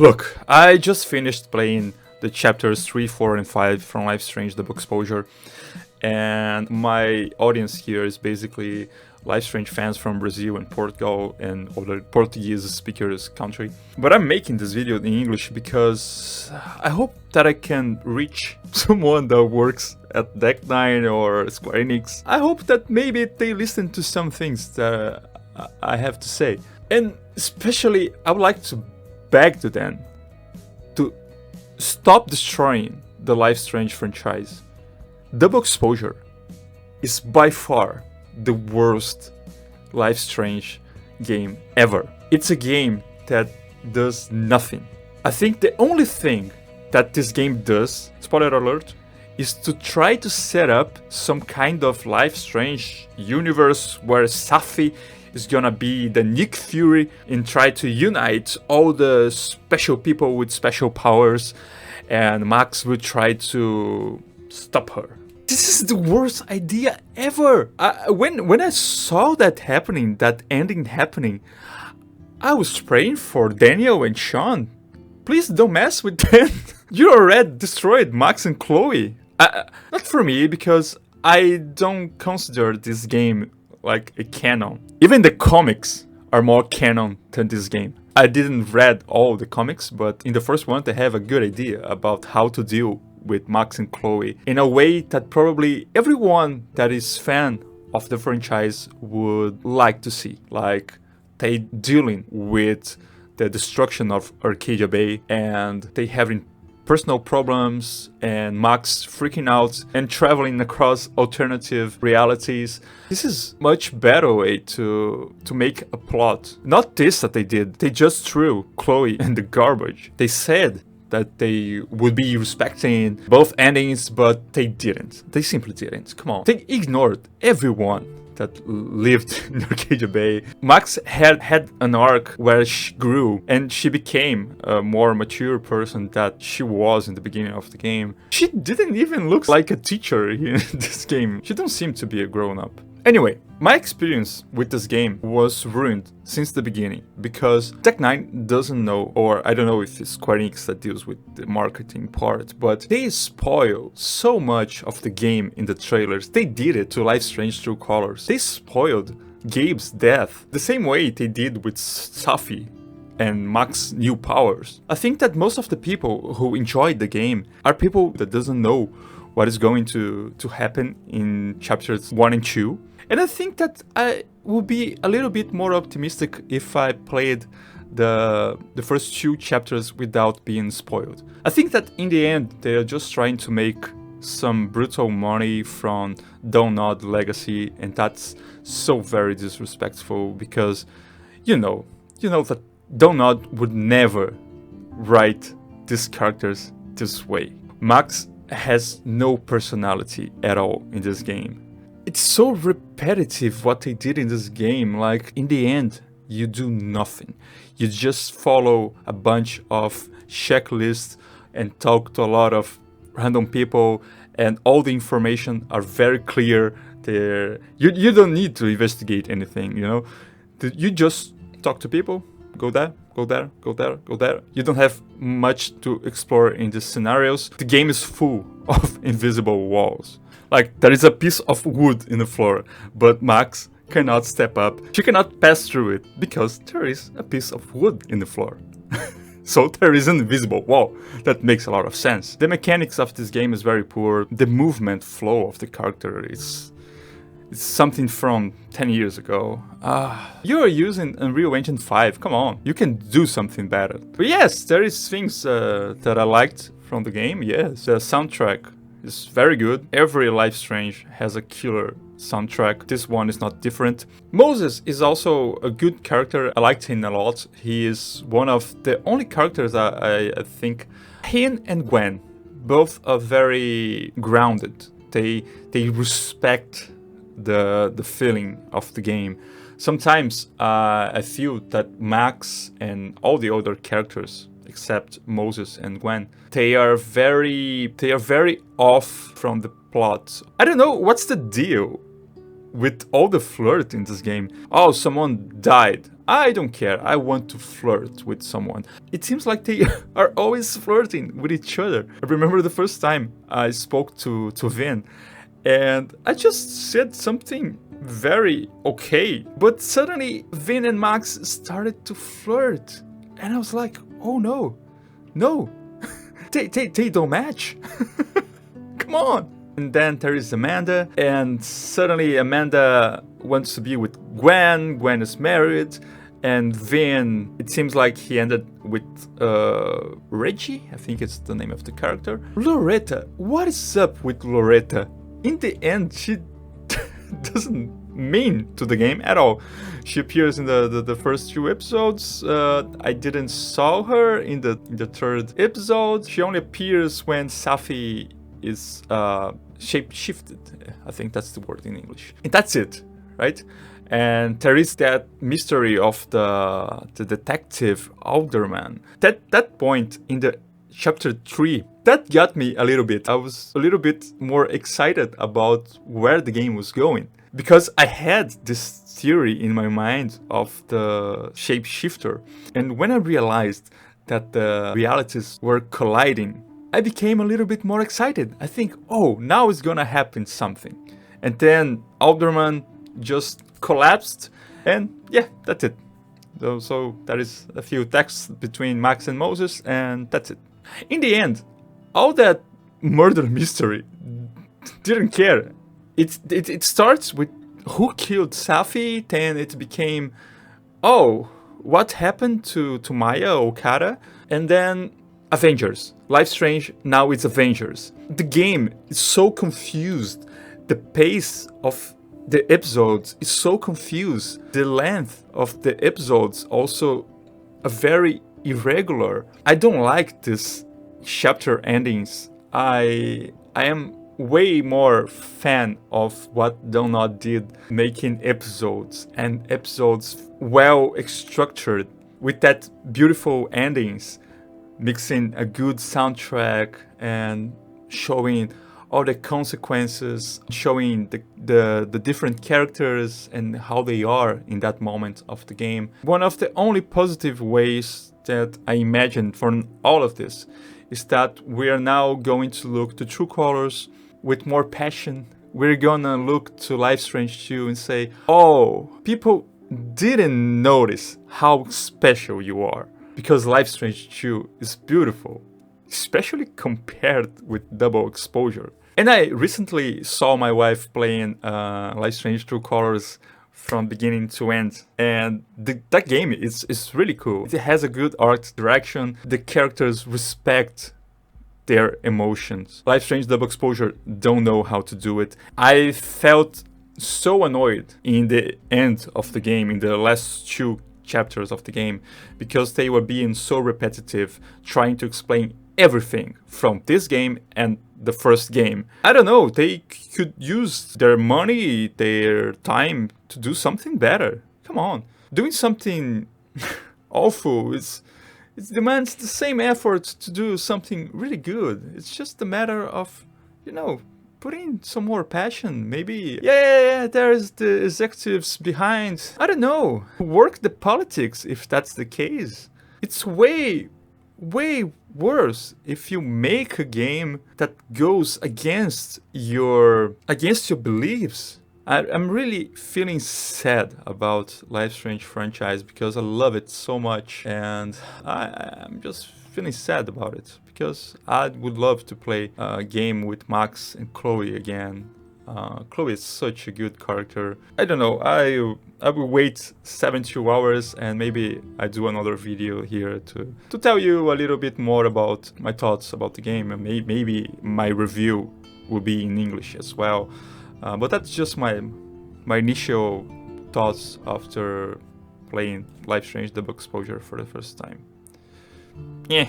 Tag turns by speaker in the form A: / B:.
A: Look, I just finished playing the chapters 3, 4, and 5 from Life is Strange Double Exposure, and my audience here is basically Life is Strange fans from Brazil and Portugal and other Portuguese speakers country. But I'm making this video in English because I hope that I can reach someone that works at Deck9 or Square Enix. I hope that maybe they listen to some things that I have to say. And especially, I would like to beg to them to stop destroying the Life is Strange franchise. Double Exposure is by far the worst Life is Strange game ever. It's a game that does nothing. I think the only thing that this game does, spoiler alert, is to try to set up some kind of Life is Strange universe where Safi is gonna be the Nick Fury and try to unite all the special people with special powers, and Max will try to stop her. This is the worst idea ever! When I saw that happening, that ending happening, I was praying for Daniel and Sean. Please don't mess with them. You already destroyed Max and Chloe. Not for me, because I don't consider this game like a canon. Even the comics are more canon than this game. I didn't read all the comics, but in the first one they have a good idea about how to deal with Max and Chloe in a way that probably everyone that is fan of the franchise would like to see. Like they dealing with the destruction of Arcadia Bay, and they having personal problems, and Max freaking out and traveling across alternative realities. This is much better way to make a plot. Not this that they did. They just threw Chloe in the garbage. They said that they would be respecting both endings, but they didn't. They simply didn't. Come on. They ignored everyone that lived in Arcadia Bay. Max had an arc where she grew and she became a more mature person that she was in the beginning of the game. She didn't even look like a teacher in this game. She don't seem to be a grown-up. Anyway, my experience with this game was ruined since the beginning because Deck9 doesn't know, or I don't know if it's Square Enix that deals with the marketing part, but they spoil so much of the game in the trailers. They did it to Life is Strange True Colors. They spoiled Gabe's death the same way they did with Safi and Max's new powers. I think that most of the people who enjoyed the game are people that doesn't know what is going to happen in chapters 1 and 2. And I think that I would be a little bit more optimistic if I played the first 2 chapters without being spoiled. I think that in the end, they are just trying to make some brutal money from Donut Legacy, and that's so very disrespectful because, you know that Donut would never write these characters this way. Max has no personality at all in this game. It's so repetitive what they did in this game. Like, in the end, you do nothing. You just follow a bunch of checklists and talk to a lot of random people, and all the information are very clear there. You don't need to investigate anything, you know? You just talk to people, go there, go there, go there, go there. You don't have much to explore in these scenarios. The game is full of invisible walls. Like, there is a piece of wood in the floor, but Max cannot step up. She cannot pass through it because there is a piece of wood in the floor. So there is an invisible wall. That makes a lot of sense. The mechanics of this game is very poor. The movement flow of the character is something from 10 years ago. You are using Unreal Engine 5, come on. You can do something better. But yes, there is things that I liked from the game, yes. The soundtrack is very good. Every Life is Strange has a killer soundtrack. This one is not different. Moses is also a good character. I liked him a lot. He is one of the only characters I think. Him and Gwen, both are very grounded. They respect the feeling of the game. Sometimes I feel that Max and all the other characters except Moses and Gwen, they are very off from the plot. I don't know what's the deal with all the flirt in this game. Oh, someone died. I don't care. I want to flirt with someone. It seems like they are always flirting with each other. I remember the first time I spoke to Vin, and I just said something very okay, but suddenly Vin and Max started to flirt, and I was like, oh no, they don't match. Come on. And then there is Amanda, and suddenly Amanda wants to be with Gwen. Gwen is married, and Vin, it seems like he ended with Reggie, I think it's the name of the character. Loretta, what is up with Loretta? In the end, she doesn't mean to the game at all. She appears in the first 2 episodes. I didn't saw her in the 3rd episode. She only appears when Safi is shape-shifted. I think that's the word in English. And that's it, right? And there is that mystery of the detective Alderman. That point in the chapter 3, that got me a little bit. I was a little bit more excited about where the game was going, because I had this theory in my mind of the shapeshifter. And when I realized that the realities were colliding, I became a little bit more excited. I think, oh, now it's gonna happen something. And then Alderman just collapsed, and yeah, that's it. So there is a few texts between Max and Moses, and that's it. In the end, all that murder mystery didn't care. It starts with who killed Safi, then it became, oh, what happened to Maya Okada, and then Avengers. Life Strange, now it's Avengers. The game is so confused. The pace of the episodes is so confused. The length of the episodes also are very irregular. I don't like this chapter endings. I am way more fan of what Donut did, making episodes and episodes well structured with that beautiful endings, mixing a good soundtrack and showing all the consequences, showing the different characters and how they are in that moment of the game. One of the only positive ways that I imagined from all of this is that we are now going to look to True Colors with more passion. We're gonna look to Life Strange 2 and say, oh, people didn't notice how special you are, because Life Strange 2 is beautiful, especially compared with Double Exposure. And I recently saw my wife playing Life Strange True Colors from beginning to end, and that game is really cool. It has a good art direction. The characters respect their emotions. Life Strange Double Exposure don't know how to do it. I felt so annoyed in the end of the game, in the last 2 chapters of the game, because they were being so repetitive, trying to explain everything from this game and the first game. I don't know, they could use their money, their time to do something better. Come on. Doing something awful, it demands the same effort to do something really good. It's just a matter of, putting some more passion. Maybe, there's the executives behind. I don't know. Work the politics if that's the case. It's way worse if you make a game that goes against your beliefs. I'm really feeling sad about Life Strange franchise because I love it so much, and I'm just feeling sad about it because I would love to play a game with Max and Chloe again. Chloe is such a good character. I don't know, I will wait 72 hours and maybe I do another video here to tell you a little bit more about my thoughts about the game, and maybe my review will be in English as well. But that's just my initial thoughts after playing Life Strange Double Exposure for the first time. Yeah.